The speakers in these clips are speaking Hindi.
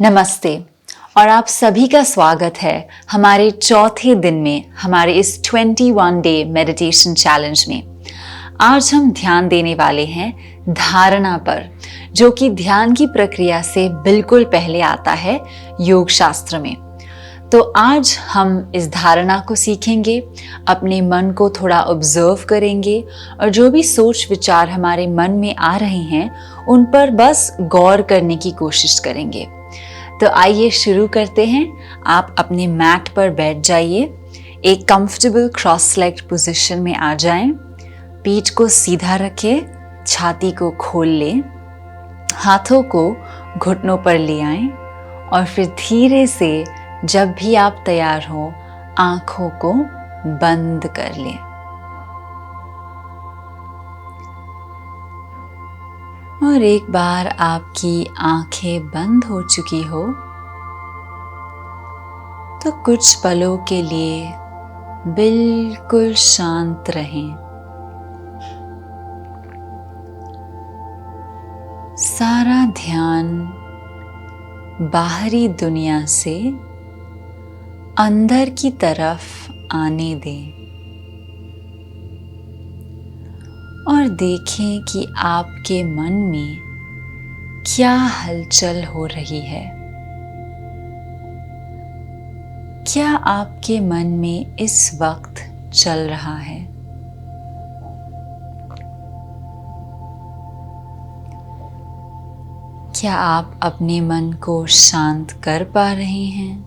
नमस्ते और आप सभी का स्वागत है हमारे चौथे दिन में हमारे इस 21 डे मेडिटेशन चैलेंज में। आज हम ध्यान देने वाले हैं धारणा पर, जो कि ध्यान की प्रक्रिया से बिल्कुल पहले आता है योग शास्त्र में। तो आज हम इस धारणा को सीखेंगे, अपने मन को थोड़ा ऑब्जर्व करेंगे और जो भी सोच विचार हमारे मन में आ रहे हैं उन पर बस गौर करने की कोशिश करेंगे। तो आइए शुरू करते हैं। आप अपने मैट पर बैठ जाइए, एक कंफर्टेबल क्रॉस लेग्ड पोजीशन में आ जाएं। पीठ को सीधा रखें, छाती को खोल लें, हाथों को घुटनों पर ले आएं और फिर धीरे से जब भी आप तैयार हो आंखों को बंद कर लें। और एक बार आपकी आंखें बंद हो चुकी हो तो कुछ पलों के लिए बिल्कुल शांत रहें। सारा ध्यान बाहरी दुनिया से अंदर की तरफ आने दें और देखें कि आपके मन में क्या हलचल हो रही है। क्या आपके मन में इस वक्त चल रहा है? क्या आप अपने मन को शांत कर पा रहे हैं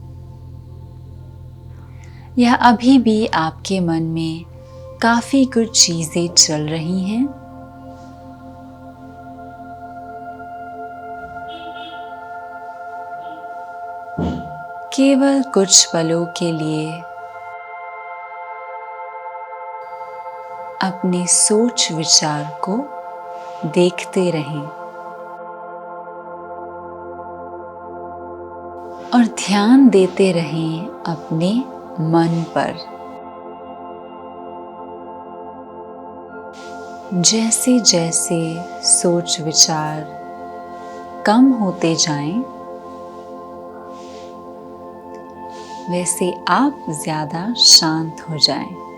या अभी भी आपके मन में काफी कुछ चीजें चल रही हैं? केवल कुछ पलों के लिए अपने सोच विचार को देखते रहें और ध्यान देते रहें अपने मन पर। जैसे जैसे सोच विचार कम होते जाएं, वैसे आप ज्यादा शांत हो जाएं।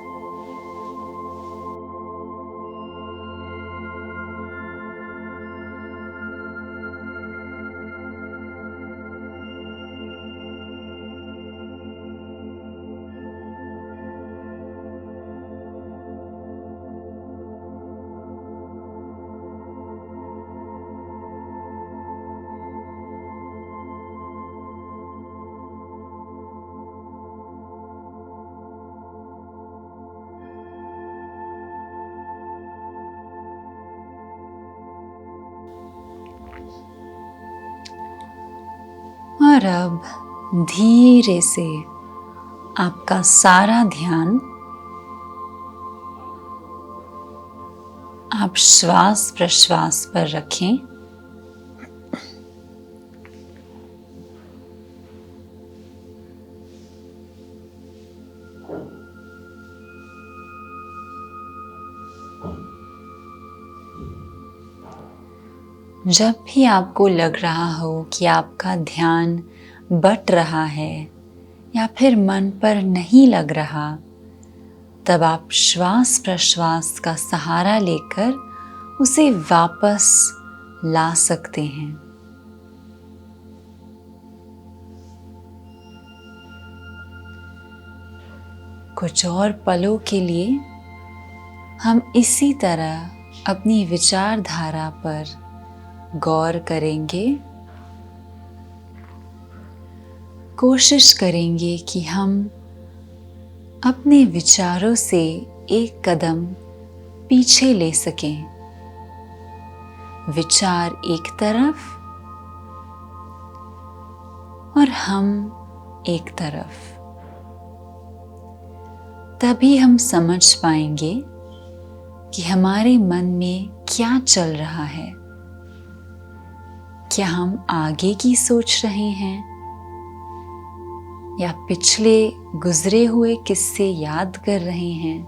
और अब धीरे से आपका सारा ध्यान आप श्वास प्रश्वास पर रखें। जब भी आपको लग रहा हो कि आपका ध्यान बट रहा है या फिर मन पर नहीं लग रहा, तब आप श्वास प्रश्वास का सहारा लेकर उसे वापस ला सकते हैं। कुछ और पलों के लिए हम इसी तरह अपनी विचारधारा पर गौर करेंगे। कोशिश करेंगे कि हम अपने विचारों से एक कदम पीछे ले सकें। विचार एक तरफ और हम एक तरफ। तभी हम समझ पाएंगे कि हमारे मन में क्या चल रहा है। क्या हम आगे की सोच रहे हैं या पिछले गुजरे हुए किस्से याद कर रहे हैं,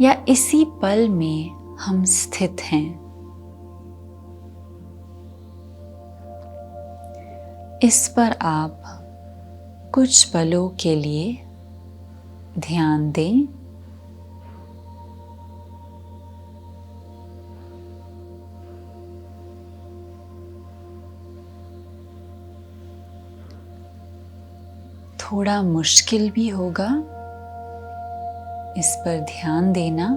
या इसी पल में हम स्थित हैं। इस पर आप कुछ पलों के लिए ध्यान दें। थोड़ा मुश्किल भी होगा इस पर ध्यान देना,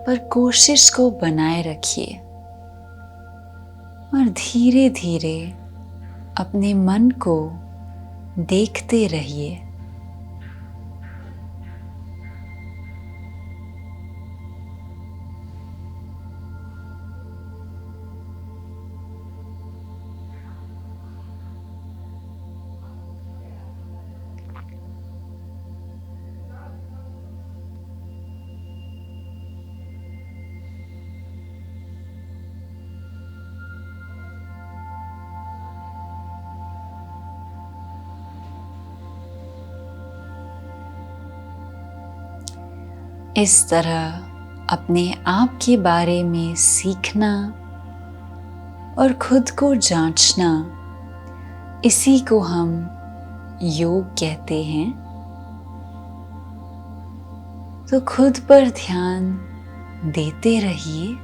पर कोशिश को बनाए रखिए और धीरे धीरे अपने मन को देखते रहिए। इस तरह अपने आप के बारे में सीखना और खुद को जांचना, इसी को हम योग कहते हैं। तो खुद पर ध्यान देते रहिए।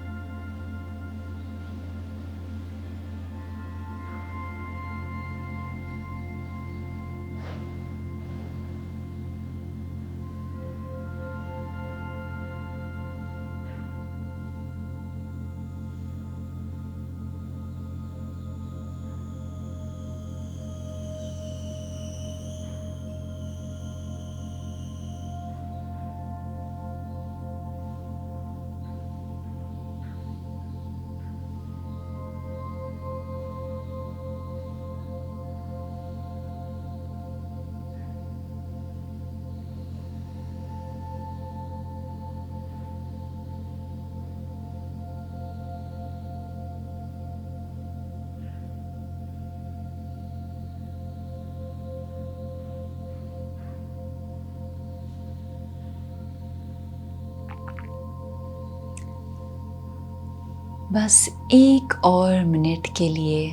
बस एक और मिनट के लिए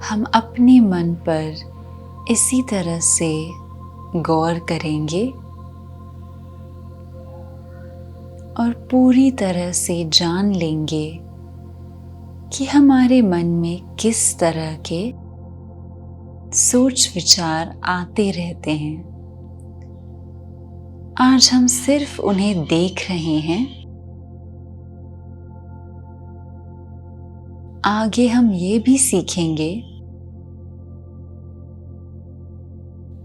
हम अपने मन पर इसी तरह से गौर करेंगे और पूरी तरह से जान लेंगे कि हमारे मन में किस तरह के सोच विचार आते रहते हैं। आज हम सिर्फ उन्हें देख रहे हैं। आगे हम ये भी सीखेंगे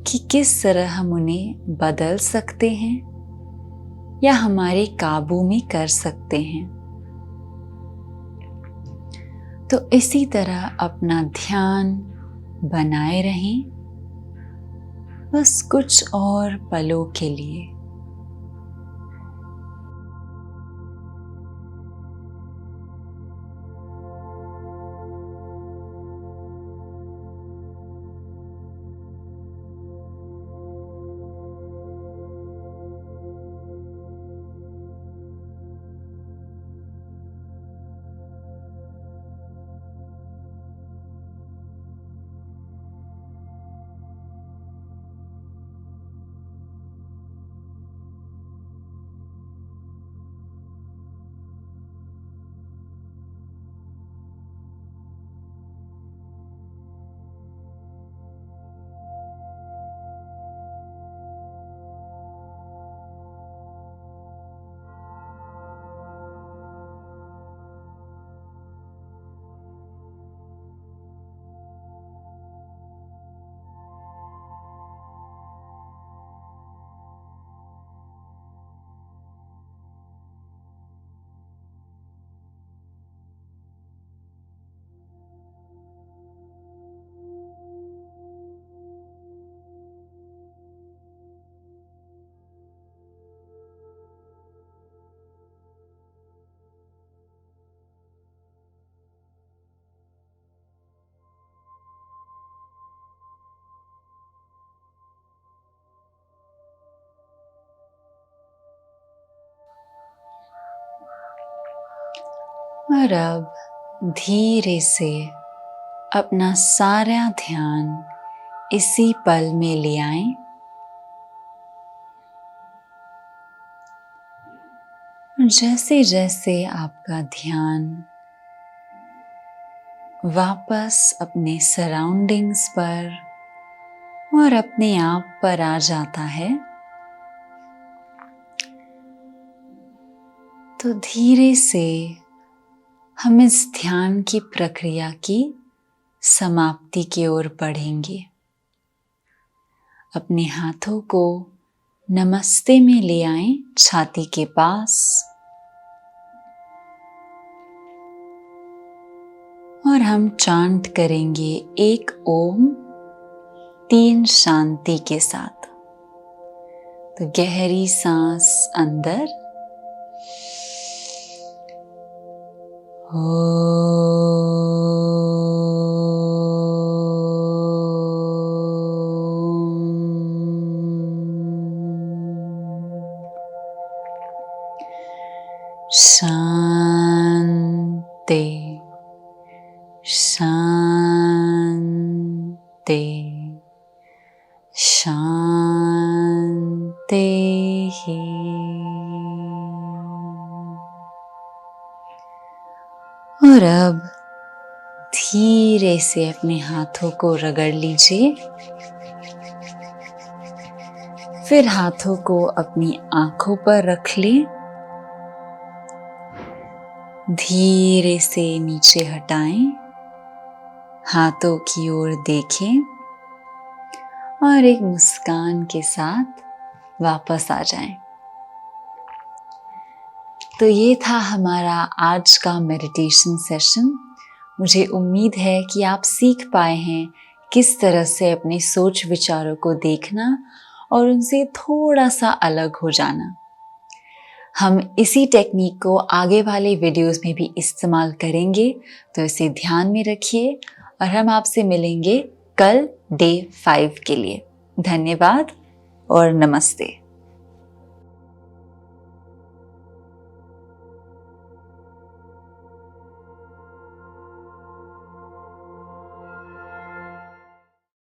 कि किस तरह हम उन्हें बदल सकते हैं या हमारे काबू में कर सकते हैं। तो इसी तरह अपना ध्यान बनाए रहें, बस कुछ और पलों के लिए। और अब धीरे से अपना सारा ध्यान इसी पल में ले आएं। जैसे जैसे आपका ध्यान वापस अपने सराउंडिंग्स पर और अपने आप पर आ जाता है, तो धीरे से हम इस ध्यान की प्रक्रिया की समाप्ति की ओर बढ़ेंगे। अपने हाथों को नमस्ते में ले आएं छाती के पास और हम चांट करेंगे एक ओम 3 शांति के साथ। तो गहरी सांस अंदर, शांति शांति शांति ही। और अब धीरे से अपने हाथों को रगड़ लीजिए। फिर हाथों को अपनी आंखों पर रख लें। धीरे से नीचे हटाएं, हाथों की ओर देखें और एक मुस्कान के साथ वापस आ जाएं। तो ये था हमारा आज का मेडिटेशन सेशन। मुझे उम्मीद है कि आप सीख पाए हैं किस तरह से अपने सोच विचारों को देखना और उनसे थोड़ा सा अलग हो जाना। हम इसी टेक्निक को आगे वाले वीडियोस में भी इस्तेमाल करेंगे, तो इसे ध्यान में रखिए और हम आपसे मिलेंगे कल डे 5 के लिए। धन्यवाद और नमस्ते।